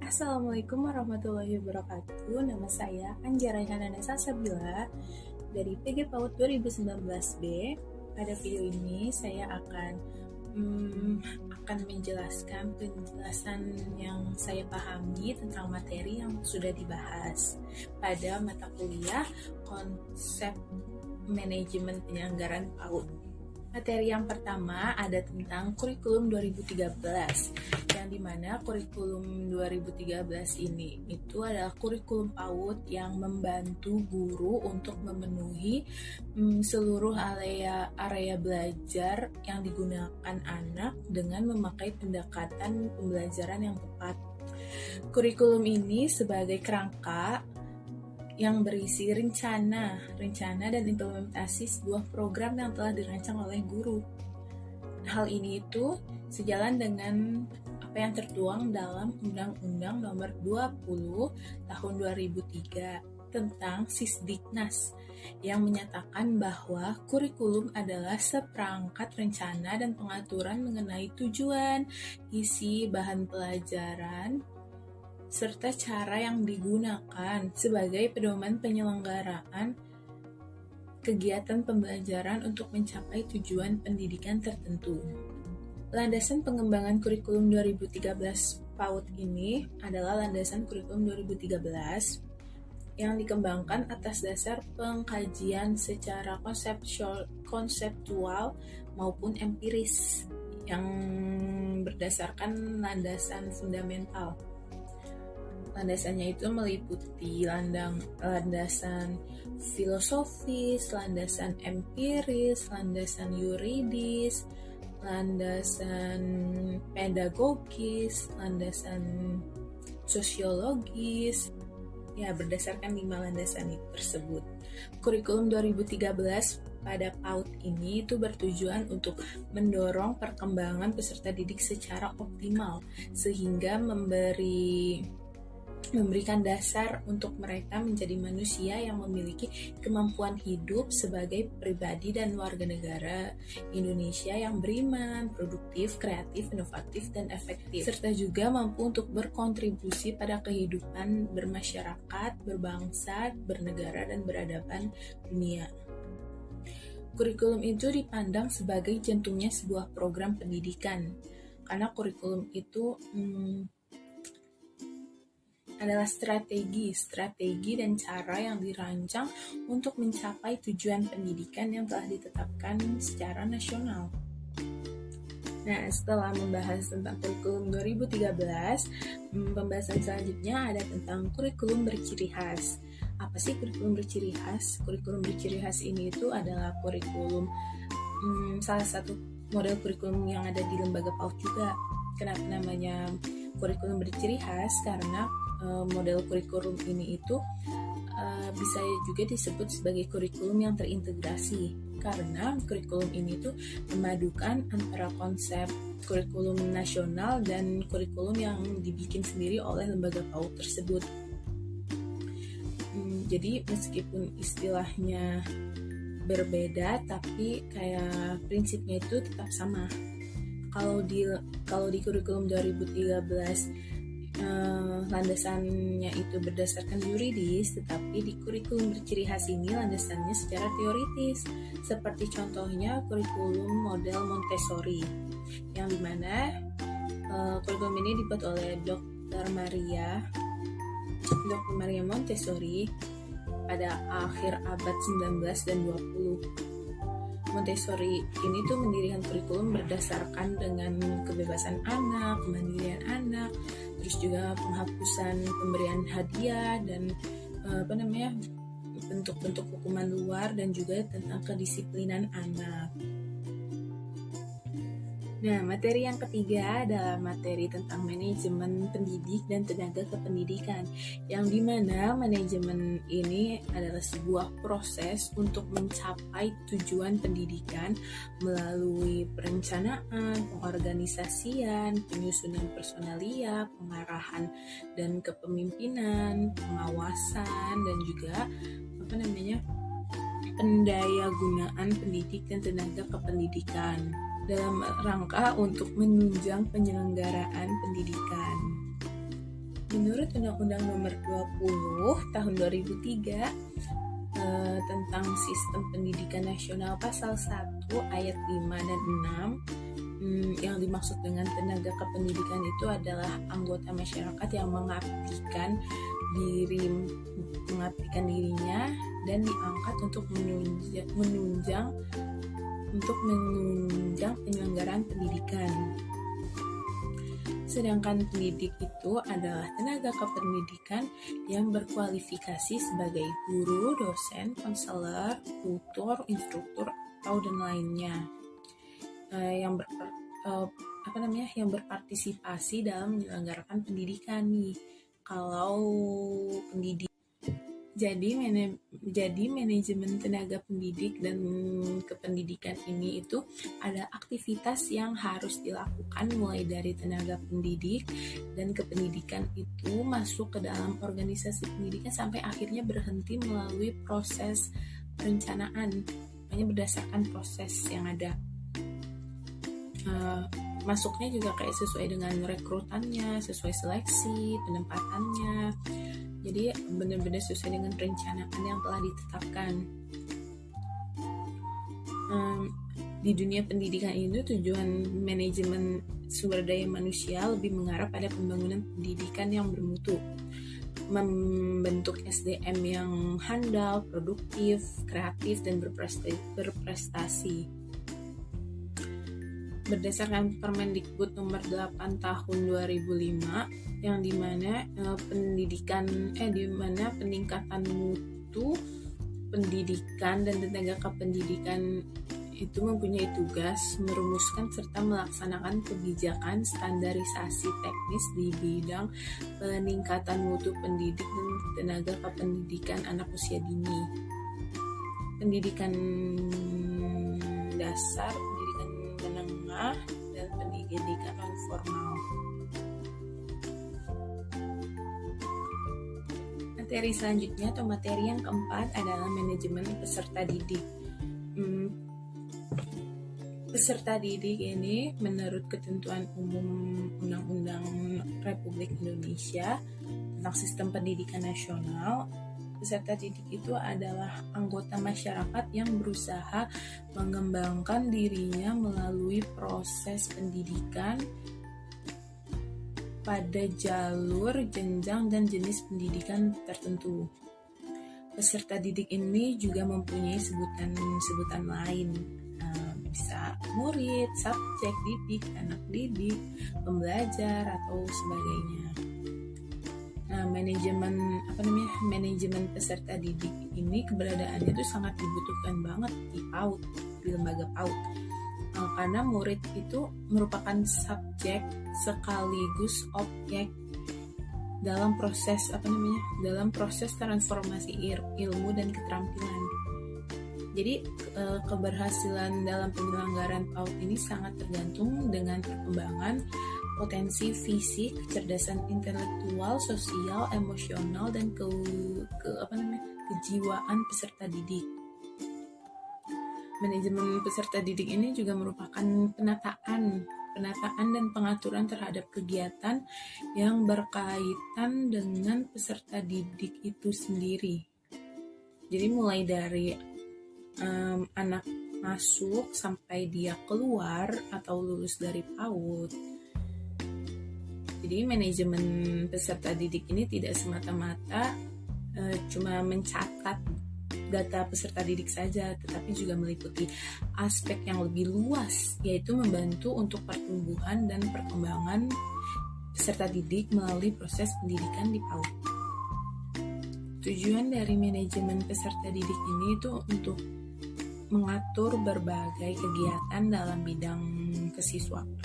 Assalamualaikum warahmatullahi wabarakatuh. Nama saya Anja Raihanana Salsabila dari PG PAUD 2019B. Pada video ini saya akan menjelaskan penjelasan yang saya pahami tentang materi yang sudah dibahas pada mata kuliah konsep manajemen penyelenggaraan PAUD. Materi yang pertama ada tentang kurikulum 2013, yang dimana kurikulum 2013 ini itu adalah kurikulum PAUD yang membantu guru untuk memenuhi seluruh area belajar yang digunakan anak dengan memakai pendekatan pembelajaran yang tepat. Kurikulum ini sebagai kerangka yang berisi rencana dan implementasi sebuah program yang telah dirancang oleh guru. Hal ini itu sejalan dengan apa yang tertuang dalam Undang-Undang Nomor 20 Tahun 2003 tentang Sisdiknas yang menyatakan bahwa kurikulum adalah seperangkat rencana dan pengaturan mengenai tujuan, isi, bahan pelajaran, serta cara yang digunakan sebagai pedoman penyelenggaraan kegiatan pembelajaran untuk mencapai tujuan pendidikan tertentu. Landasan pengembangan kurikulum 2013 PAUD ini adalah landasan kurikulum 2013 yang dikembangkan atas dasar pengkajian secara konseptual maupun empiris yang berdasarkan landasan fundamental. Landasannya itu meliputi landasan filosofis, landasan empiris, landasan yuridis, landasan pedagogis, landasan sosiologis. Ya, berdasarkan 5 landasan itu tersebut. Kurikulum 2013 pada PAUD ini itu bertujuan untuk mendorong perkembangan peserta didik secara optimal sehingga memberikan dasar untuk mereka menjadi manusia yang memiliki kemampuan hidup sebagai pribadi dan warga negara Indonesia yang beriman, produktif, kreatif, inovatif, dan efektif, serta juga mampu untuk berkontribusi pada kehidupan bermasyarakat, berbangsa, bernegara, dan beradaban dunia. Kurikulum itu dipandang sebagai jantungnya sebuah program pendidikan, karena kurikulum itu adalah strategi dan cara yang dirancang untuk mencapai tujuan pendidikan yang telah ditetapkan secara nasional. Nah, setelah membahas tentang kurikulum 2013, pembahasan selanjutnya ada tentang kurikulum berciri khas. Apa sih kurikulum berciri khas? Kurikulum berciri khas ini itu adalah kurikulum salah satu model kurikulum yang ada di lembaga PAUD juga. Kenapa namanya kurikulum berciri khas? Karena model kurikulum ini itu bisa juga disebut sebagai kurikulum yang terintegrasi, karena kurikulum ini tuh memadukan antara konsep kurikulum nasional dan kurikulum yang dibikin sendiri oleh lembaga PAUD tersebut. Jadi meskipun istilahnya berbeda, tapi kayak prinsipnya itu tetap sama. Kalau di kurikulum 2013 landasannya itu berdasarkan yuridis, tetapi di kurikulum berciri khas ini landasannya secara teoritis, seperti contohnya kurikulum model Montessori, yang dimana kurikulum ini dibuat oleh Dr. Maria Montessori pada akhir abad 19 dan 20. Montessori ini tuh mendirikan kurikulum berdasarkan dengan kebebasan anak, kemandirian anak, terus juga penghapusan pemberian hadiah dan bentuk-bentuk hukuman luar, dan juga tentang kedisiplinan anak. Nah, materi yang ketiga adalah materi tentang manajemen pendidik dan tenaga kependidikan, yang dimana manajemen ini adalah sebuah proses untuk mencapai tujuan pendidikan melalui perencanaan, pengorganisasian, penyusunan personalia, pengarahan dan kepemimpinan, pengawasan, dan juga pendayagunaan pendidik dan tenaga kependidikan dalam rangka untuk menunjang penyelenggaraan pendidikan. Menurut Undang-Undang Nomor 20 Tahun 2003 tentang Sistem Pendidikan Nasional Pasal 1 Ayat 5 dan 6, yang dimaksud dengan tenaga kependidikan itu adalah anggota masyarakat yang mengabdikan dirinya dan diangkat untuk menunjang penyelenggaraan pendidikan. Sedangkan pendidik itu adalah tenaga kependidikan yang berkualifikasi sebagai guru, dosen, konselor, tutor, instruktur, atau dan lainnya yang berpartisipasi dalam menyelenggarakan pendidikan nih. Kalau pendidik jadi manajemen tenaga pendidik dan kependidikan ini itu ada aktivitas yang harus dilakukan mulai dari tenaga pendidik dan kependidikan itu masuk ke dalam organisasi pendidikan sampai akhirnya berhenti melalui proses perencanaan, hanya berdasarkan proses yang ada. Masuknya juga kayak sesuai dengan rekrutannya, sesuai seleksi, penempatannya. Jadi benar-benar sesuai dengan perencanaan yang telah ditetapkan. Di dunia pendidikan itu tujuan manajemen sumber daya manusia lebih mengarah pada pembangunan pendidikan yang bermutu, membentuk SDM yang handal, produktif, kreatif, dan berprestasi. Berdasarkan Permendikbud Nomor 8 Tahun 2005 yang dimana peningkatan mutu pendidikan dan tenaga kependidikan itu mempunyai tugas merumuskan serta melaksanakan kebijakan standarisasi teknis di bidang peningkatan mutu pendidik dan tenaga kependidikan anak usia dini, pendidikan dasar, pendidikan menengah, dan pendidikan non formal. Materi selanjutnya atau materi yang keempat adalah manajemen peserta didik. Peserta didik ini menurut ketentuan umum Undang-Undang Republik Indonesia tentang Sistem Pendidikan Nasional, peserta didik itu adalah anggota masyarakat yang berusaha mengembangkan dirinya melalui proses pendidikan pada jalur, jenjang, dan jenis pendidikan tertentu. Peserta didik ini juga mempunyai sebutan lain, bisa murid, subjek didik, anak didik, pembelajar, atau sebagainya. Nah, manajemen peserta didik ini keberadaannya itu sangat dibutuhkan banget di PAUD, di lembaga PAUD. Karena murid itu merupakan subjek sekaligus objek dalam proses transformasi ilmu dan keterampilan. Jadi keberhasilan dalam penyelenggaraan PAUD ini sangat tergantung dengan perkembangan potensi fisik, kecerdasan intelektual, sosial, emosional, dan kejiwaan peserta didik. Manajemen peserta didik ini juga merupakan penataan dan pengaturan terhadap kegiatan yang berkaitan dengan peserta didik itu sendiri. Jadi mulai dari anak masuk sampai dia keluar atau lulus dari PAUD. Jadi manajemen peserta didik ini tidak semata-mata cuma mencatat data peserta didik saja, tetapi juga meliputi aspek yang lebih luas, yaitu membantu untuk pertumbuhan dan perkembangan peserta didik melalui proses pendidikan di PAUD. Tujuan dari manajemen peserta didik ini itu untuk mengatur berbagai kegiatan dalam bidang kesiswaan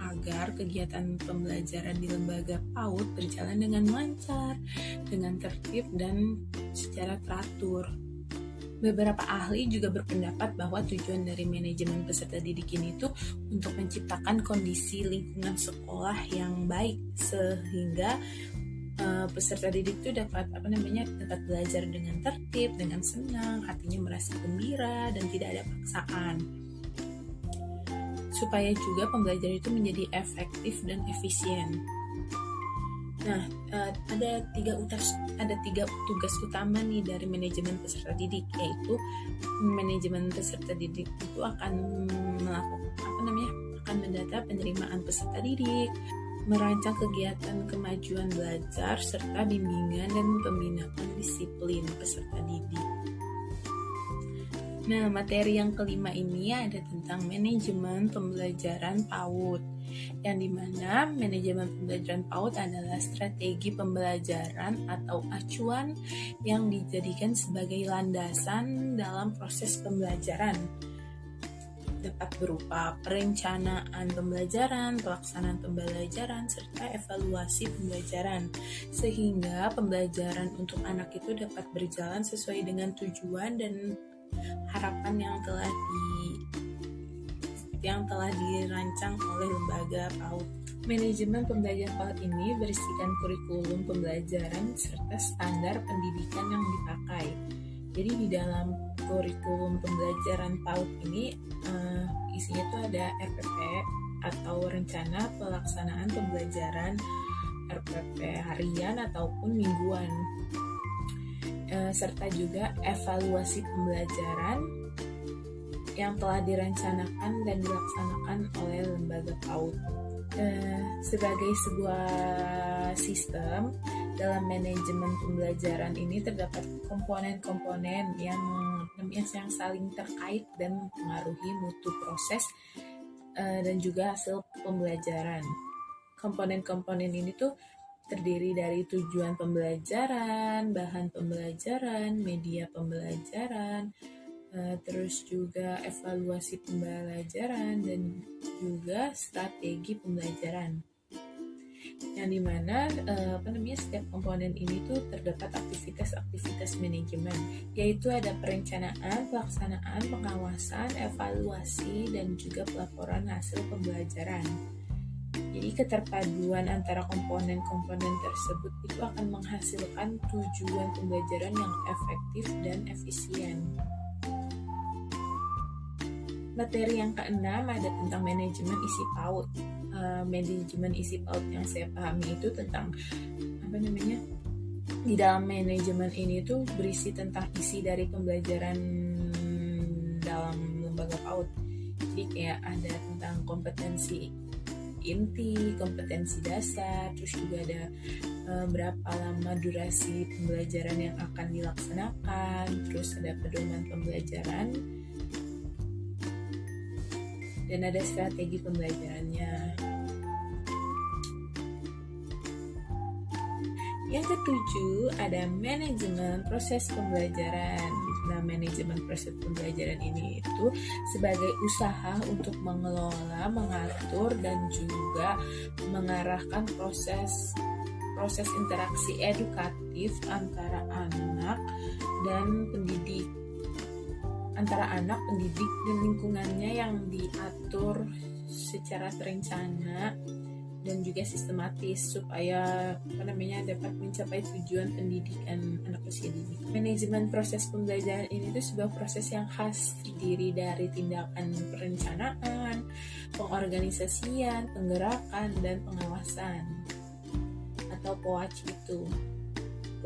agar kegiatan pembelajaran di lembaga PAUD berjalan dengan lancar, dengan tertib, dan secara teratur. Beberapa ahli juga berpendapat bahwa tujuan dari manajemen peserta didik ini itu untuk menciptakan kondisi lingkungan sekolah yang baik sehingga peserta didik itu dapat belajar dengan tertib, dengan senang, hatinya merasa gembira dan tidak ada paksaan. Supaya juga pembelajaran itu menjadi efektif dan efisien. Nah, ada tiga tugas utama nih dari manajemen peserta didik, yaitu manajemen peserta didik itu akan melakukan akan mendata penerimaan peserta didik, merancang kegiatan kemajuan belajar serta bimbingan dan pembinaan disiplin peserta didik. Nah, materi yang kelima ini ada tentang manajemen pembelajaran PAUD, yang dimana manajemen pembelajaran PAUD adalah strategi pembelajaran atau acuan yang dijadikan sebagai landasan dalam proses pembelajaran. Dapat berupa perencanaan pembelajaran, pelaksanaan pembelajaran, serta evaluasi pembelajaran, sehingga pembelajaran untuk anak itu dapat berjalan sesuai dengan tujuan dan harapan yang telah dirancang oleh lembaga PAUD. Manajemen pembelajaran PAUD ini berisikan kurikulum pembelajaran serta standar pendidikan yang dipakai. Jadi di dalam kurikulum pembelajaran PAUD ini isinya tuh ada RPP atau rencana pelaksanaan pembelajaran, RPP harian ataupun mingguan, serta juga evaluasi pembelajaran yang telah direncanakan dan dilaksanakan oleh lembaga PAUD. Sebagai sebuah sistem, dalam manajemen pembelajaran ini terdapat komponen-komponen yang saling terkait dan mempengaruhi mutu proses dan juga hasil pembelajaran. Komponen-komponen ini tuh terdiri dari tujuan pembelajaran, bahan pembelajaran, media pembelajaran, terus juga evaluasi pembelajaran dan juga strategi pembelajaran. Yang dimana setiap komponen ini tuh terdapat aktivitas-aktivitas manajemen, yaitu ada perencanaan, pelaksanaan, pengawasan, evaluasi, dan juga pelaporan hasil pembelajaran. Jadi keterpaduan antara komponen-komponen tersebut itu akan menghasilkan tujuan pembelajaran yang efektif dan efisien. Materi yang keenam ada tentang manajemen isi PAUD. Manajemen isi PAUD yang saya pahami itu tentang di dalam manajemen ini tuh berisi tentang isi dari pembelajaran dalam lembaga PAUD. Jadi kayak ada tentang kompetensi inti, kompetensi dasar, terus juga ada berapa lama durasi pembelajaran yang akan dilaksanakan, terus ada pedoman pembelajaran, dan ada strategi pembelajarannya. Yang ketujuh ada manajemen proses pembelajaran. Nah, manajemen proses pembelajaran ini itu sebagai usaha untuk mengelola, mengatur, dan juga mengarahkan proses interaksi edukatif antara anak, pendidik dan lingkungannya yang diatur secara terencana dan juga sistematis supaya dapat mencapai tujuan pendidikan anak usia dini. Manajemen proses pembelajaran ini tuh sebuah proses yang khas terdiri dari tindakan perencanaan, pengorganisasian, penggerakan, dan pengawasan atau POAC itu.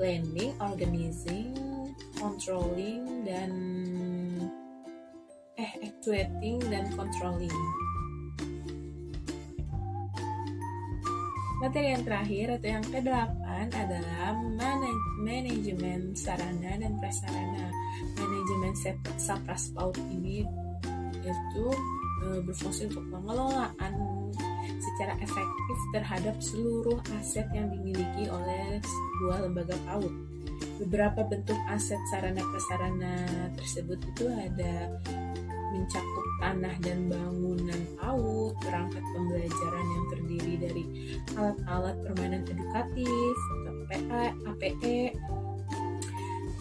Planning, organizing, controlling, dan actuating dan controlling. Materi yang terakhir atau yang ke-8 adalah manajemen sarana dan prasarana. Manajemen Sapras PAUD ini itu berfungsi untuk pengelolaan secara efektif terhadap seluruh aset yang dimiliki oleh sebuah lembaga PAUD. Beberapa bentuk aset sarana prasarana tersebut itu ada mencakup tanah dan bangunan PAUD, perangkat pembelajaran yang terdiri dari alat-alat permainan edukatif atau APE,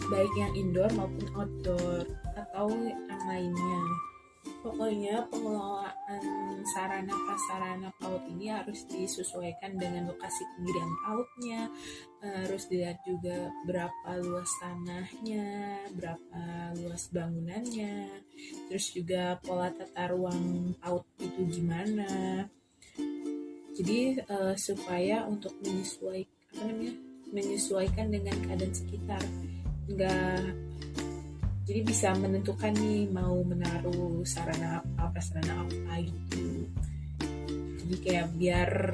baik yang indoor maupun outdoor atau yang lainnya. Pokoknya pengelolaan sarana prasarana PAUD ini harus disesuaikan dengan lokasi pendirian PAUD-nya, harus dilihat juga berapa luas tanahnya, berapa luas bangunannya, terus juga pola tata ruang PAUD itu gimana. Jadi supaya untuk menyesuaikan menyesuaikan dengan keadaan sekitar. Jadi bisa menentukan nih mau menaruh sarana apa, prasarana apa gitu. Jadi kayak biar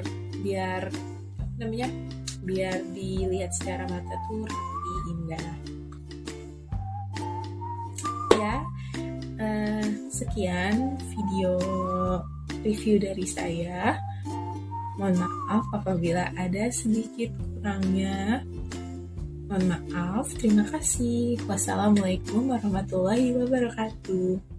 dilihat secara mata tuh rapi, indah. Ya, sekian video review dari saya. Mohon maaf apabila ada sedikit kurangnya. Mohon maaf, terima kasih. Wassalamualaikum warahmatullahi wabarakatuh.